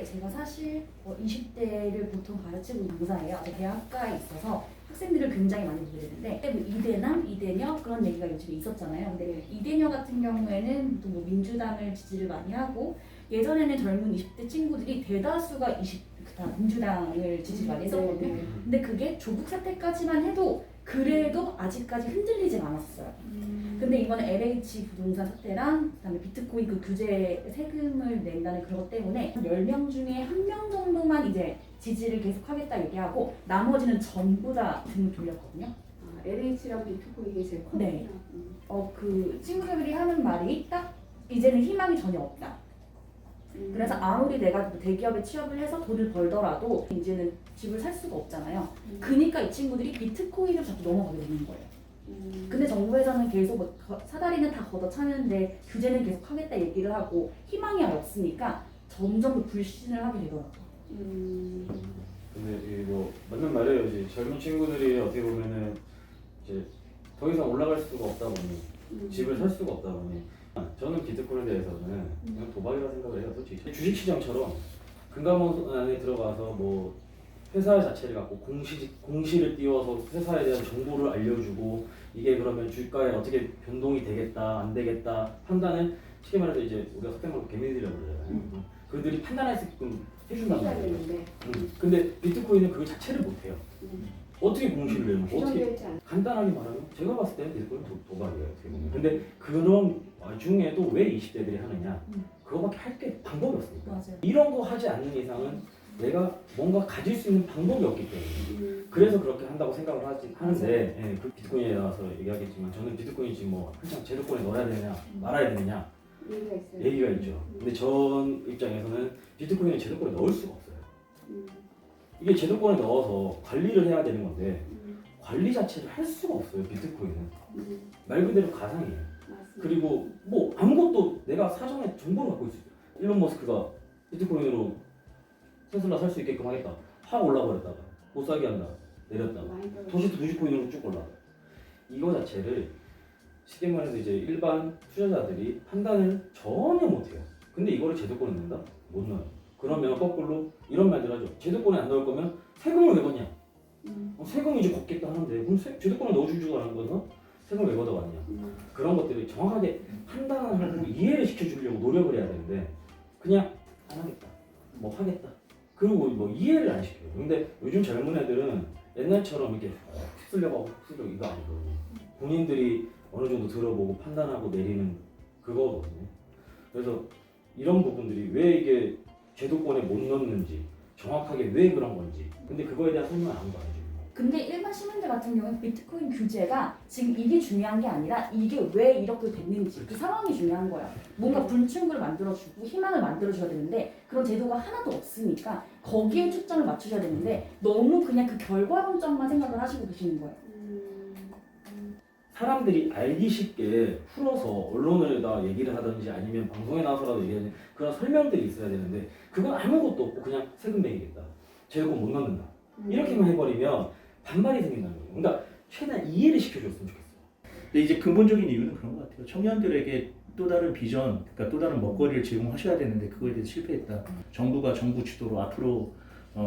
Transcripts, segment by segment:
제가 사실 20대를 보통 가르치고 있는 강사예요. 대학가에 있어서 학생들을 굉장히 많이 보게 되는데 뭐 이대남, 이대녀 그런 얘기가 요즘에 있었잖아요. 근데 이대녀 같은 경우에는 보통 뭐 민주당을 지지를 많이 하고 예전에는 젊은 20대 친구들이 대다수가 민주당을 지지를 많이 했었거든요. 근데 그게 조국 사태까지만 해도 그래도 아직까지 흔들리진 않았어요. 근데 이번에 LH 부동산 사태랑 그다음에 비트코인 그 규제 세금을 낸다는 그것 때문에 10명 중에 1명 정도만 이제 지지를 계속하겠다 얘기하고 나머지는 전부 다 등을 돌렸거든요. LH랑 비트코인이 제일 커요. 네. 그 친구들이 하는 말이 딱 이제는 희망이 전혀 없다. 그래서 아무리 내가 대기업에 취업을 해서 돈을 벌더라도 이제는 집을 살 수가 없잖아요. 그러니까 이 친구들이 비트코인을 자꾸 넘어가게 되는 거예요. 근데 정부에서는 계속 뭐 사다리는 다 걷어차는데 규제는 계속 하겠다 얘기를 하고 희망이 없으니까 점점 더 불신을 하게 되더라고요. 근데 뭐 맞는 말이에요. 이제 젊은 친구들이 어떻게 보면은 이제 더 이상 올라갈 수가 없다 보니 집을 살 수가 없다 보니 저는 비트코인에 대해서는 그냥 도박이라 생각을 해요. 솔직히 주식시장처럼 금감원 안에 들어가서 뭐 회사 자체를 갖고 공시를 띄워서 회사에 대한 정보를 알려주고 이게 그러면 주가에 어떻게 변동이 되겠다 안 되겠다 판단을 쉽게 말해서 이제 우리가 속된 말로 개미들이라고 그러잖아요. 그들이 판단할 수 있게끔 해준다는 거예요. 근데 비트코인은 그 자체를 못해요. 어떻게 공시를 내는 거? 어떻게 간단하게 말하면 제가 봤을 때 비트코인 도박이에요. 어떻게 보면. 근데 그런 와중에도 왜 20대들이 하느냐? 그거밖에 할 게 방법이 없으니까. 맞아요. 이런 거 하지 않는 이상은 내가 뭔가 가질 수 있는 방법이 없기 때문에 그래서 그렇게 한다고 생각을 하는데 예, 그 비트코인에 나와서 얘기하겠지만 저는 비트코인이 지금 뭐 한창 제도권에 넣어야 되느냐 말아야 되느냐 얘기가 있죠. 근데 전 입장에서는 비트코인은 제도권에 넣을 수가 없어요. 이게 제도권에 넣어서 관리를 해야 되는 건데 관리 자체를 할 수가 없어요. 비트코인은 말 그대로 가상이에요. 그리고 뭐 아무것도 내가 사전에 정보를 갖고 있어요. 일론 머스크가 비트코인으로 테슬라 살 수 있게끔 하겠다. 확 올라버렸다가 못 사게 한다. 내렸다가 도시도 비트코인으로 쭉 올라가. 이거 자체를 쉽게 말해서 이제 일반 투자자들이 판단을 전혀 못해요. 근데 이거를 제도권에 넣는다? 못 넣어요. 그러면 거꾸로 이런 말들 하죠. 제도권에 안 넣을 거면 세금을 왜 걷냐? 세금이 이제 걷겠다 하는데 그럼 제도권에 넣어주지도 않은 거서 세금을 왜 걷어갔냐? 그런 것들을 정확하게 판단을 하고 이해를 시켜주려고 노력을 해야 되는데 그냥 안 하겠다. 뭐 하겠다. 그리고 뭐 이해를 안 시켜요. 근데 요즘 젊은 애들은 옛날처럼 이렇게 휩쓸려가고 휩쓸려고 이거 아니거든요. 본인들이 어느 정도 들어보고 판단하고 내리는 그거거든요. 그래서 이런 부분들이 왜 이게 제도권에 못 넣는지 정확하게 왜 그런 건지 근데 그거에 대한 설명을 아무도 안 해줘요. 근데 일반 시민들 같은 경우는 비트코인 규제가 지금 이게 중요한 게 아니라 이게 왜 이렇게 됐는지 그 상황이 중요한 거야. 뭔가 불충분을 만들어주고 희망을 만들어줘야 되는데 그런 제도가 하나도 없으니까 거기에 초점을 맞추셔야 되는데 너무 그냥 그 결과론적만 생각을 하시고 계시는 거예요. 사람들이 알기 쉽게 풀어서 언론에다 얘기를 하든지 아니면 방송에 나와서라도 얘기하는 그런 설명들이 있어야 되는데 그건 아무것도 없고 그냥 세금 매기겠다. 제도권 못 넣는다. 이렇게만 해버리면 반발이 생긴다는 거예요. 그러니까 최대한 이해를 시켜줬으면 좋겠어요. 근데 이제 근본적인 이유는 그런 것 같아요. 청년들에게 또 다른 비전, 그러니까 또 다른 먹거리를 제공하셔야 되는데 그거에 대해서 실패했다. 정부가 정부 주도로 앞으로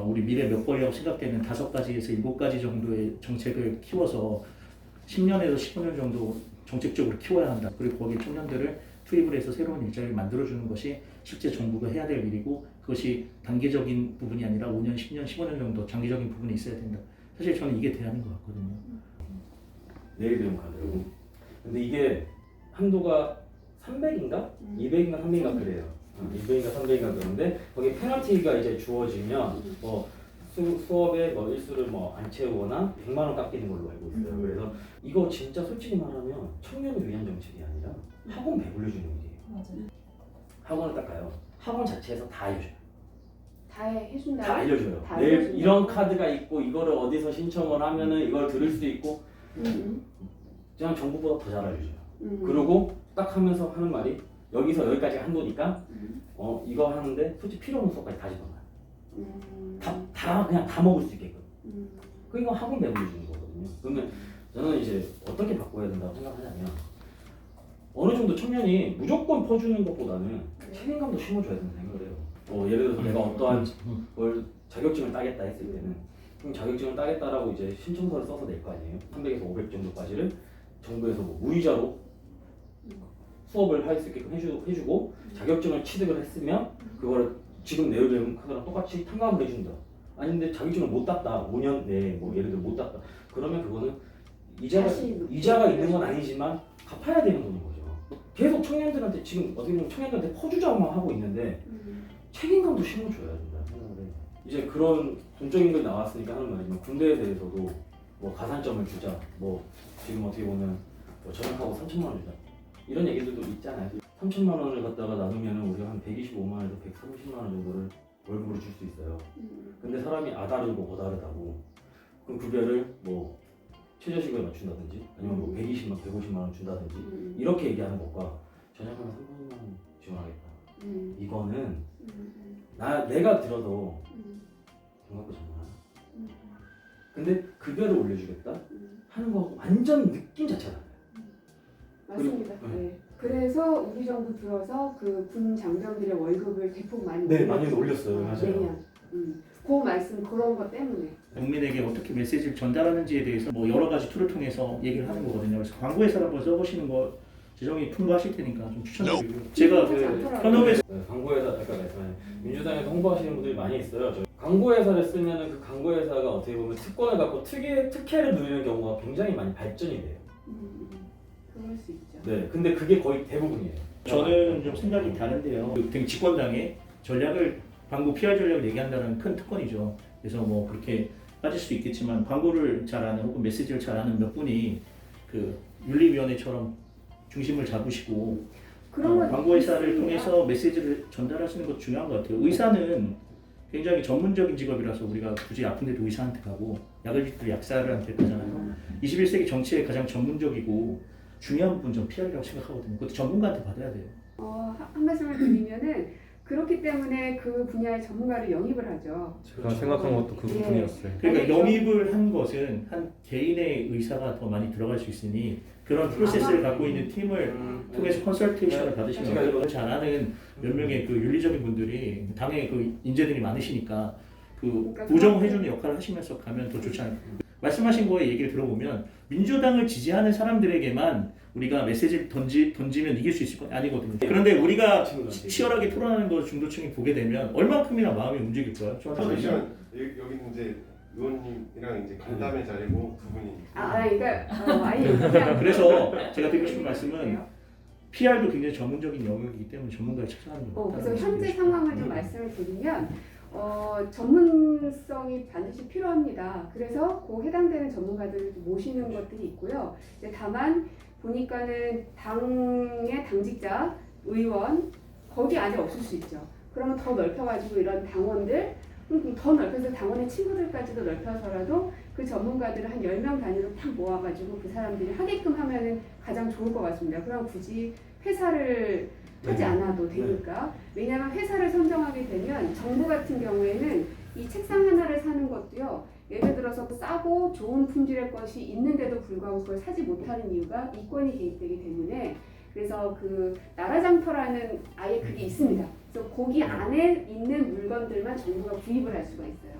우리 미래 먹거리라고 생각되는 5가지에서 7가지 정도의 정책을 키워서 10년에서 15년 정도 정책적으로 키워야 한다. 그리고 거기에 청년들을 투입을 해서 새로운 일자리를 만들어주는 것이 실제 정부가 해야 될 일이고 그것이 단계적인 부분이 아니라 5년, 10년, 15년 정도 장기적인 부분이 있어야 된다. 사실 저는 이게 대안인 것 같거든요. 내일 배움 카드. 근데 이게 한도가 300인가? 200인가 300인가 그래요. 200인가 300인가 그런데 거기 페널티가 이제 주어지면 뭐 수업에 뭐 일수를 뭐 안 채우거나 100만 원 깎이는 걸로 알고 있어요. 그래서 이거 진짜 솔직히 말하면 청년을 위한 정책이 아니라 학원 배불려주는 일이에요. 맞아요. 학원을 딱 가요. 학원 자체에서 다 알려줘요. 다 해준다. 다 알려줘요. 다 내일 알려준다. 이런 카드가 있고 이거를 어디서 신청을 하면은 이걸 들을 수 있고 그냥 정부보다 더 잘 알려줘요. 그리고 딱 하면서 하는 말이 여기서 여기까지 한도니까 이거 하는데 솔직히 필요 없는 수업까지 다 집어넣어요. 다 그냥 다 먹을 수 있게끔. 그러니까 학원 배불려주는 거거든요. 그러면 저는 이제 어떻게 바꿔야 된다고 생각하냐면 어느 정도 청년이 무조건 퍼주는 것보다는 책임감도 심어줘야 된다고 생각을 해요. 예를 들어서 내가 어떠한 걸 자격증을 따겠다 했을 때는 그럼 자격증을 따겠다라고 이제 신청서를 써서 낼 거 아니에요. 300에서 500 정도까지를 정부에서 뭐 무이자로 수업을 할 수 있게끔 해주고 자격증을 취득을 했으면 그거를 지금 내로되는 그거랑 똑같이 탕감을 해준다. 아닌데 자격증을 못 땄다. 5년 내에 뭐 예를 들어 못 땄다. 그러면 그거는 이자가 있는 건 아니지만 갚아야 되는 돈인 거죠. 계속 청년들한테 지금 어떻게 보면 청년들한테 퍼주자만 하고 있는데 책임감도 심어줘야 된다 생각을 해요. 이제 그런 공적인 걸 나왔으니까 하는 말이지만 군대에 대해서도 뭐 가산점을 주자, 뭐 지금 어떻게 보면 뭐 전역하고 3천만 원 주자 이런 얘기들도 있잖아요. 3천만 원을 갖다가 나누면 우리가 한 125만 원에서 130만 원 정도를 월급으로 줄 수 있어요. 근데 사람이 아다르고 어다르다고 그럼 급여를 뭐 최저시급에 맞춘다든지 아니면 뭐 120만, 150만 원 준다든지 이렇게 얘기하는 것과 전역하면 300만 원 지원하겠다. 이거는 내가 들어도 돈 갖고 장난하나? 근데 급여를 올려주겠다 하는 거 완전 느낌 자체가 달라요. 맞습니다. 그리고, 네. 그래서 우리 정부 들어서 그 군 장병들의 월급을 대폭 많이 네, 많이 올렸어요. 맞아요. 내년. 그 말씀 그런 것 때문에. 국민에게 어떻게 메시지를 전달하는지에 대해서 뭐 여러 가지 툴을 통해서 얘기를 하는 거거든요. 그래서 광고회사를 한번 써보시는 거 재정이 풍부하실 테니까 좀 추천드리고요. 제가 그 현업에서 광고회사 아까 말씀하신 민주당에서 홍보하시는 분들이 많이 있어요. 광고회사를 쓰면은 그 광고회사가 어떻게 보면 특권을 갖고 특혜를 누리는 경우가 굉장히 많이 발전이 돼요. 그럴 수 있죠. 네, 근데 그게 거의 대부분이에요. 저는 좀 생각이 다른데요. 그 집권당의 전략을 광고 PR 전략을 얘기한다는 큰 특권이죠. 그래서 뭐 그렇게 빠질 수 있겠지만 광고를 잘 아는 혹은 메시지를 잘 아는 몇 분이 그 윤리위원회처럼 중심을 잡으시고 광고회사를 통해서 메시지를 전달하시는 것도 중요한 것 같아요. 의사는 굉장히 전문적인 직업이라서 우리가 굳이 아픈데도 의사한테 가고 약을 빚도 약사한테 가잖아요. 21세기 정치의 가장 전문적이고 중요한 부분 좀 PR이라고 생각하거든요. 그것도 전문가한테 받아야 돼요. 한 말씀을 드리면은 그렇기 때문에 그 분야의 전문가를 영입을 하죠. 제가 생각한 것도 그 예. 부분이었어요. 그러니까 영입을 한 것은 한 개인의 의사가 더 많이 들어갈 수 있으니 그런 프로세스를 갖고 있는 팀을 통해서 컨설테이션을 받으시면 그걸 잘하는 몇 명의 그 윤리적인 분들이 당에 그 인재들이 많으시니까 그 보정해주는 역할을 하시면서 가면 더 좋지 않을까. 말씀하신 거에 얘기를 들어보면 민주당을 지지하는 사람들에게만 우리가 메시지를 던지면 이길 수 있을 건 아니거든요. 그런데 우리가 치열하게 토론하는 걸 중도층이 보게 되면 얼만큼이나 마음이 움직일까요? 잠시만 여기는 이제 의원님이랑 이제 간담회 자리고 두 분이 그러니까 아예 그냥 그래서 제가 드리고 싶은 말씀은 PR도 굉장히 전문적인 영역이기 때문에 전문가를 찾아가는 거. 그래서 현재 상황을 좀 말씀을 드리면 전문성이 반드시 필요합니다. 그래서 그 해당되는 전문가들을 모시는 것들이 있고요. 다만 보니까는 당의 당직자, 의원 거기 안에 없을 수 있죠. 그러면 더 넓혀가지고 이런 당원들 더 넓혀서 당원의 친구들까지도 넓혀서라도 그 전문가들을 한 10명 단위로 딱 모아가지고 그 사람들이 하게끔 하면은 가장 좋을 것 같습니다. 그럼 굳이 회사를 하지 않아도 되니까. 왜냐하면 회사를 선정하게 되면 정부 같은 경우에는 이 책상 하나를 사는 것도요. 예를 들어서 싸고 좋은 품질의 것이 있는데도 불구하고 그걸 사지 못하는 이유가 이권이 개입되기 때문에 그래서 그 나라장터라는 아예 그게 있습니다. 그래서 거기 안에 있는 물건들만 정부가 구입을 할 수가 있어요.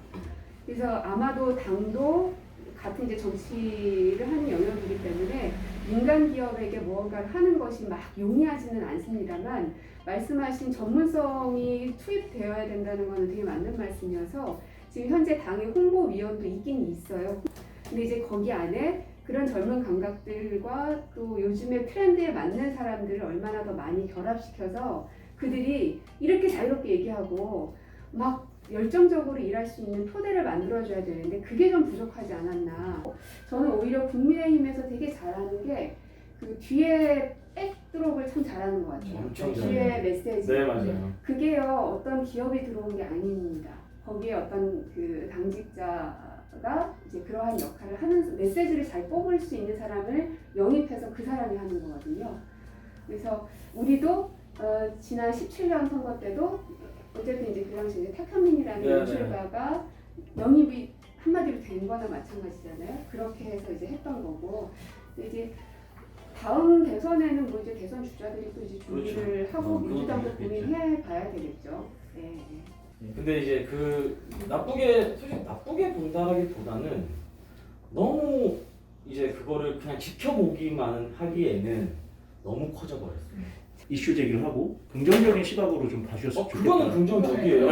그래서 아마도 당도 같은 이제 정치를 하는 영역이기 때문에 민간 기업에게 무언가를 하는 것이 막 용이하지는 않습니다만 말씀하신 전문성이 투입되어야 된다는 것은 되게 맞는 말씀이어서 지금 현재 당의 홍보위원도 있긴 있어요. 근데 이제 거기 안에 그런 젊은 감각들과 또 요즘의 트렌드에 맞는 사람들을 얼마나 더 많이 결합시켜서 그들이 이렇게 자유롭게 얘기하고 막 열정적으로 일할 수 있는 토대를 만들어줘야 되는데 그게 좀 부족하지 않았나. 저는 오히려 국민의힘에서 되게 잘하는 게 그 뒤에 백드롭을 참 잘하는 것 같아요. 엄청 뒤에 잘해요. 메시지. 네, 맞아요. 그게요 어떤 기업이 들어온 게 아닙니다. 거기에 어떤 그 당직자가 이제 그러한 역할을 하는 메시지를 잘 뽑을 수 있는 사람을 영입해서 그 사람이 하는 거거든요. 그래서 우리도 지난 17년 선거 때도 어쨌든 이제 그 당시 이제 탁현민이라는 연출가가 영입이 한마디로 된 거나 마찬가지잖아요. 그렇게 해서 이제 했던 거고 이제 다음 대선에는 뭐 이제 대선 주자들이 또 이제 준비를 그렇죠. 하고 민주당도 그것도 고민해 봐야 되겠죠. 네. 근데 이제 그 나쁘게 솔직히 나쁘게 본다라기보다는 너무 이제 그거를 그냥 지켜보기만 하기에는 너무 커져버렸어요. 이슈 제기를 하고 긍정적인 시각으로 좀 봐주셨으면 좋겠다. 그거는 긍정적이에요.